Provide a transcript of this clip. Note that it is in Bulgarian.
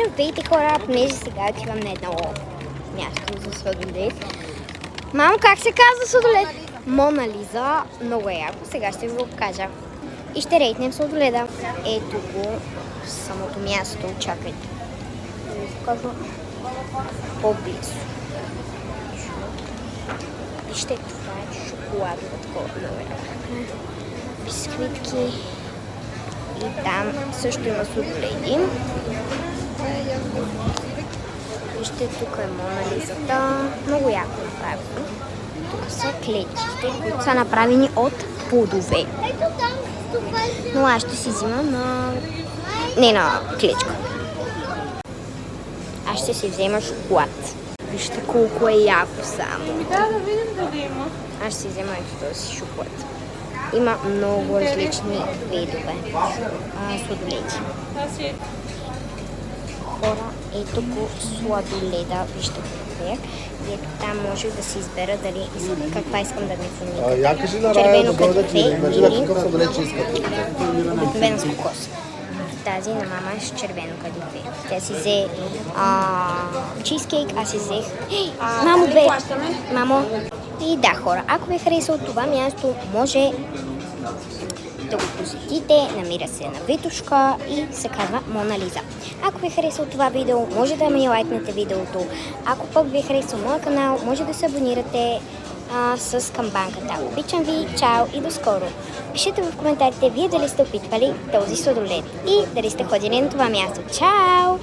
Здравейте хора, понеже сега отивам на едно място за сладолед. Мамо, как се казва сладолед? Мона Лиза, много е яко, сега ще ви го покажа. И ще рейтнем сладоледа. Ето го, самото място, чакайте. Да ви покажа по-близо. Вижте, това е шоколадово такова, много яко. Бисквитки. И там също има сладоледи. Вижте, тук е Мона Лизата. Много яко направено. Тук са клетчите, които са направени от плодове. Но аз ще си взема на... не на клетчка. Аз ще си взема шоколад. Вижте колко е яко само. Да видим дали има. Аз ще си взема ето този шоколад. Има много различни видове сладоледи. Хора, ето го сладоледа, вижте какво е. И ето там може да си избера дали каква искам да ми фуника. Я кажи на Рая да дойде ти, имажи какъв сладолед ще иска. Обикновено с кокос. Тази на мама е с червено кадифе. Тя си взе чизкейк, аз си взех... Мамо, бе! Мамо! И да, хора, ако ви е харесало това място, може да го посетите. Намира се на Витушка и се казва Мона Лиза. Ако ви е харесало това видео, може да ми лайкнете видеото. Ако пък ви е харесал моя канал, може да се абонирате с камбанката. Обичам ви, чао и до скоро! Пишете в коментарите вие дали сте опитвали този сладолед и дали сте ходили на това място. Чао!